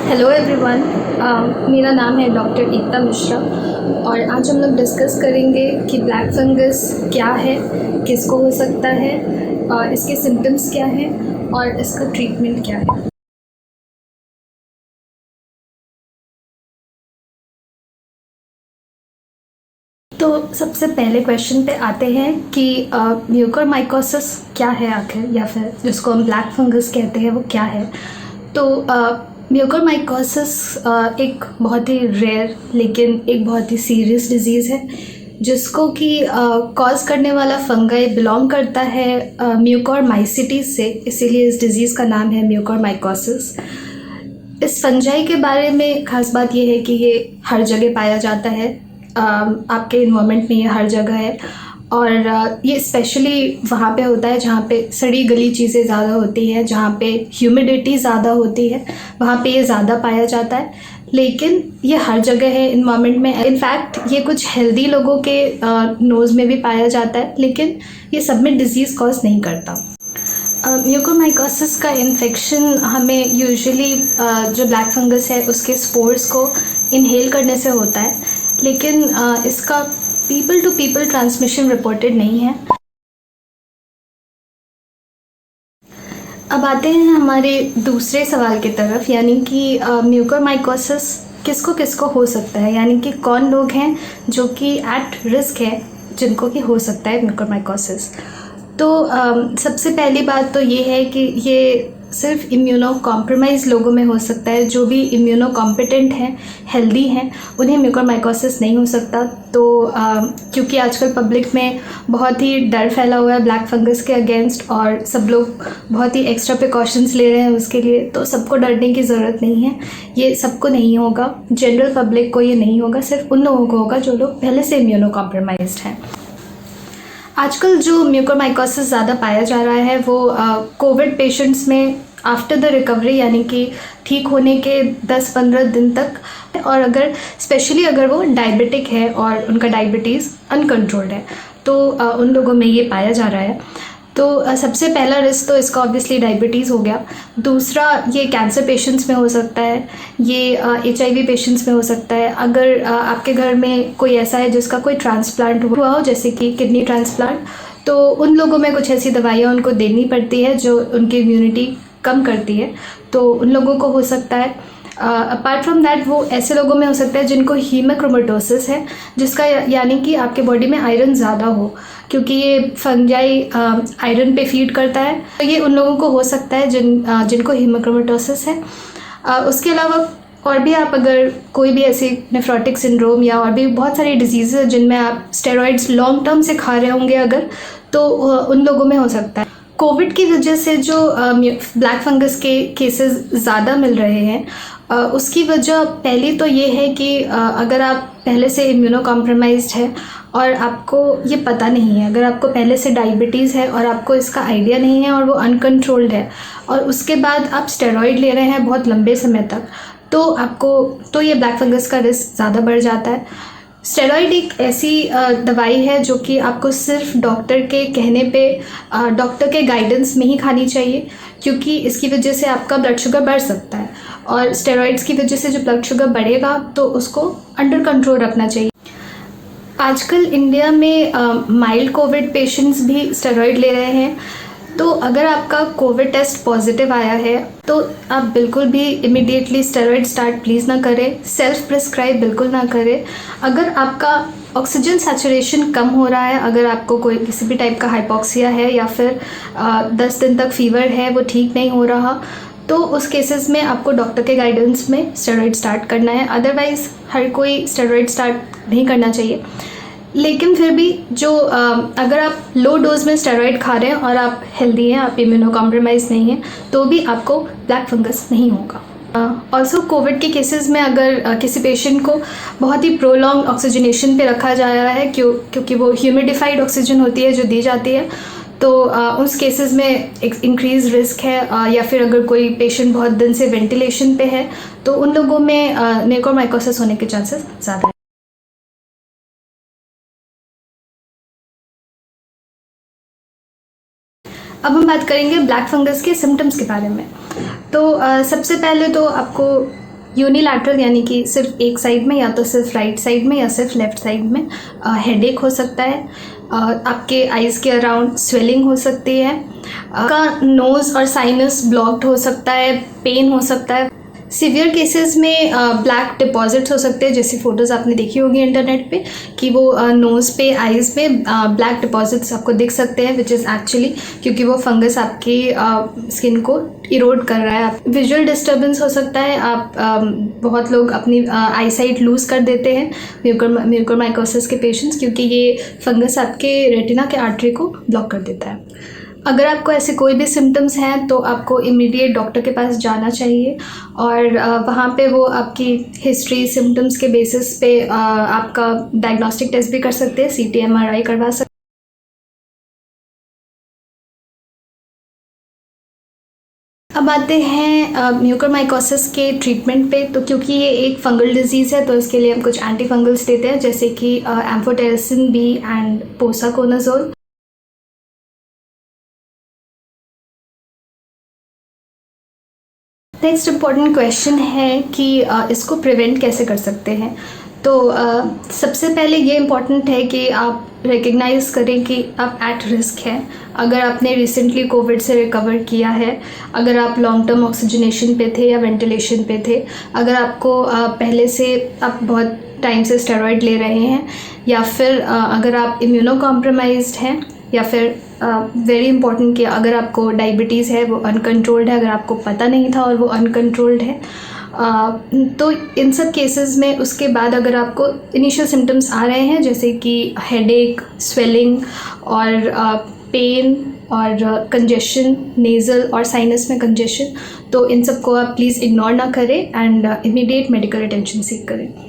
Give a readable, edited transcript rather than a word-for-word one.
Hello everyone. मेरा नाम है डॉक्टर एकता मिश्रा और आज हम लोग डिस्कस करेंगे कि ब्लैक फंगस क्या है, किसको हो सकता है, इसके सिम्टम्स क्या हैं और इसका ट्रीटमेंट क्या है। तो सबसे पहले क्वेश्चन पे आते हैं कि म्यूकोरमाइकोसिस क्या है आखिर, या फिर जिसको हम ब्लैक फंगस कहते हैं वो क्या है। तो म्यूकोरमाइकोसिस एक बहुत ही रेयर लेकिन एक बहुत ही सीरियस डिजीज़ है जिसको कि कॉज करने वाला फंगाई बिलोंग करता है म्यूकोरमाइसिटीज से, इसीलिए इस डिज़ीज़ का नाम है म्यूकोरमाइकोसिस। इस फंजाई के बारे में ख़ास बात यह है कि ये हर जगह पाया जाता है, आपके इन्वायरमेंट में ये हर जगह है और ये स्पेशली वहाँ पे होता है जहाँ पे सड़ी गली चीज़ें ज़्यादा होती हैं, जहाँ पे ह्यूमिडिटी ज़्यादा होती है, वहाँ पे ये ज़्यादा पाया जाता है। लेकिन ये हर जगह है इन्वायरमेंट में। इनफैक्ट ये कुछ हेल्दी लोगों के नोज़ में भी पाया जाता है, लेकिन ये सब में डिज़ीज़ कॉज नहीं करता। म्यूकोरमाइकोसिस का इन्फेक्शन हमें यूजुअली जो ब्लैक फंगस है उसके स्पोर्स को इनहेल करने से होता है, लेकिन इसका people to people transmission reported नहीं है। अब आते हैं हमारे दूसरे सवाल की तरफ, यानी कि म्यूकोरमाइकोसिस किसको किसको हो सकता है, यानी कि कौन लोग हैं जो कि एट रिस्क है जिनको कि हो सकता है म्यूकोरमाइकोसिस। तो सबसे पहली बात तो ये है कि ये सिर्फ इम्यूनो कॉम्प्रोमाइज़ लोगों में हो सकता है। जो भी इम्यूनो कॉम्पिटेंट हैं, हेल्दी हैं, उन्हें म्यूकोरमाइकोसिस नहीं हो सकता। तो क्योंकि आजकल पब्लिक में बहुत ही डर फैला हुआ है ब्लैक फंगस के अगेंस्ट और सब लोग बहुत ही एक्स्ट्रा प्रिकॉशंस ले रहे हैं उसके लिए, तो सबको डरने की ज़रूरत नहीं है। ये सबको नहीं होगा, जनरल पब्लिक को ये नहीं होगा, सिर्फ उन लोगों को होगा जो लोग पहले से इम्यूनो कॉम्प्रोमाइज्ड हैं। आजकल जो म्यूकोरमाइकोसिस ज़्यादा पाया जा रहा है वो कोविड पेशेंट्स में आफ्टर द रिकवरी, यानी कि ठीक होने के 10-15 दिन तक, और अगर स्पेशली अगर वो डायबिटिक है और उनका डायबिटीज़ अनकंट्रोल्ड है तो उन लोगों में ये पाया जा रहा है। तो सबसे पहला रिस्क तो इसका ऑब्वियसली डायबिटीज़ हो गया। दूसरा, ये कैंसर पेशेंट्स में हो सकता है, ये HIV पेशेंट्स में हो सकता है। अगर आपके घर में कोई ऐसा है जिसका कोई ट्रांसप्लांट हुआ हो, जैसे कि किडनी ट्रांसप्लांट, तो उन लोगों में कुछ ऐसी दवाइयाँ उनको देनी पड़ती है जो उनकी इम्यूनिटी कम करती है, तो उन लोगों को हो सकता है। अपार्ट फ्रॉम दैट, वो ऐसे लोगों में हो सकता है जिनको हीमोक्रोमेटोसिस है, जिसका यानी कि आपके बॉडी में आयरन ज़्यादा हो, क्योंकि ये फंजाई आयरन पे फीड करता है, तो ये उन लोगों को हो सकता है जिनको हीमोक्रोमेटोसिस है। उसके अलावा और भी आप अगर कोई भी ऐसी नेफ्रोटिक सिंड्रोम या और भी बहुत सारी डिजीज़ है जिनमें आप स्टेरॉइड्स लॉन्ग टर्म से खा रहे होंगे अगर, तो उन लोगों में हो सकता है। कोविड की वजह से जो ब्लैक फंगस के केसेस ज़्यादा मिल रहे हैं, उसकी वजह पहली तो ये है कि अगर आप पहले से इम्यूनो कॉम्प्रोमाइज्ड है और आपको ये पता नहीं है, अगर आपको पहले से डायबिटीज़ है और आपको इसका आइडिया नहीं है और वो अनकंट्रोल्ड है, और उसके बाद आप स्टेरॉइड ले रहे हैं बहुत लंबे समय तक, तो ये ब्लैक फंगस का रिस्क ज़्यादा बढ़ जाता है। स्टेरॉइड एक ऐसी दवाई है जो कि आपको सिर्फ डॉक्टर के कहने पे, डॉक्टर के गाइडेंस में ही खानी चाहिए, क्योंकि इसकी वजह से आपका ब्लड शुगर बढ़ सकता है, और स्टेरॉइड्स की वजह से जो ब्लड शुगर बढ़ेगा तो उसको अंडर कंट्रोल रखना चाहिए। आजकल इंडिया में माइल्ड कोविड पेशेंट्स भी स्टेरॉइड ले रहे हैं, तो अगर आपका कोविड टेस्ट पॉजिटिव आया है तो आप बिल्कुल भी इमीडिएटली स्टेरॉइड स्टार्ट प्लीज़ ना करें, सेल्फ प्रिस्क्राइब बिल्कुल ना करें। अगर आपका ऑक्सीजन सैचुरेशन कम हो रहा है, अगर आपको कोई किसी भी टाइप का हाइपोक्सिया है या फिर 10 दिन तक फीवर है, वो ठीक नहीं हो रहा, तो उस केसेस में आपको डॉक्टर के गाइडेंस में स्टेरॉइड स्टार्ट करना है। अदरवाइज़ हर कोई स्टेरॉइड स्टार्ट नहीं करना चाहिए। लेकिन फिर भी जो अगर आप लो डोज में स्टेरॉइड खा रहे हैं और आप हेल्दी हैं, आप इम्यूनो कॉम्प्रोमाइज़ नहीं हैं, तो भी आपको ब्लैक फंगस नहीं होगा। ऑल्सो कोविड के केसेस में अगर किसी पेशेंट को बहुत ही प्रोलॉन्ग ऑक्सीजनेशन पे रखा जा रहा है, क्योंकि वो ह्यूमिडिफाइड ऑक्सीजन होती है जो दी जाती है, तो उस केसेस में एक इंक्रीज रिस्क है। या फिर अगर कोई पेशेंट बहुत दिन से वेंटिलेशन पे है, तो उन लोगों में म्यूकोरमाइकोसिस होने के चांसेस ज़्यादा है। अब हम बात करेंगे ब्लैक फंगस के सिम्टम्स के बारे में। तो सबसे पहले तो आपको यूनिलैटरल यानी कि सिर्फ एक साइड में, या तो सिर्फ राइट साइड में या सिर्फ लेफ़्ट साइड में हेडेक हो सकता है। आपके आइज़ के अराउंड स्वेलिंग हो सकती है। आपका नोज़ और साइनस ब्लॉक्ड हो सकता है, पेन हो सकता है। सीवियर केसेस में ब्लैक डिपॉजिट्स हो सकते हैं, जैसी फ़ोटोज़ आपने देखी होगी इंटरनेट पे कि वो नोज़ पे, आइज़ में ब्लैक डिपॉजिट्स आपको दिख सकते हैं, विच इज़ एक्चुअली क्योंकि वो फंगस आपकी स्किन को इरोड कर रहा है। विजुअल डिस्टर्बेंस हो सकता है। आप बहुत लोग अपनी आई साइट लूज़ कर देते हैं म्यूकोरमाइकोसिस के पेशेंट्स, क्योंकि ये फंगस आपके रेटिना के आर्टरी को ब्लॉक कर देता है। अगर आपको ऐसे कोई भी सिम्टम्स हैं तो आपको इमीडिएट डॉक्टर के पास जाना चाहिए, और वहाँ पे वो आपकी हिस्ट्री, सिम्टम्स के बेसिस पे आपका डायग्नोस्टिक टेस्ट भी कर सकते हैं, CT MRI करवा सकते हैं। अब आते हैं म्यूकोरमाइकोसिस के ट्रीटमेंट पे। तो क्योंकि ये एक फंगल डिजीज़ है तो इसके लिए हम कुछ एंटी फंगल्स देते हैं, जैसे कि amphotericin B and posaconazole. Next important question है कि इसको प्रिवेंट कैसे कर सकते हैं। तो सबसे पहले ये इम्पॉर्टेंट है कि आप रिकग्नाइज़ करें कि आप एट रिस्क हैं। अगर आपने रिसेंटली कोविड से रिकवर किया है, अगर आप लॉन्ग टर्म ऑक्सीजनेशन पे थे या वेंटिलेशन पे थे, अगर आपको पहले से आप बहुत टाइम से स्टेरॉइड ले रहे हैं, या फिर अगर आप इम्यूनो कॉम्प्रोमाइज्ड हैं, या फिर वेरी इंपॉर्टेंट कि अगर आपको डायबिटीज़ है वो अनकंट्रोल्ड है, अगर आपको पता नहीं था और वो अनकंट्रोल्ड है, तो इन सब केसेस में उसके बाद अगर आपको इनिशियल सिम्टम्स आ रहे हैं, जैसे कि हेडेक, स्वेलिंग और पेन और कंजेशन, नेज़ल और साइनस में कंजेशन, तो इन सब को आप प्लीज़ इग्नोर ना करें and immediate medical attention seek करें।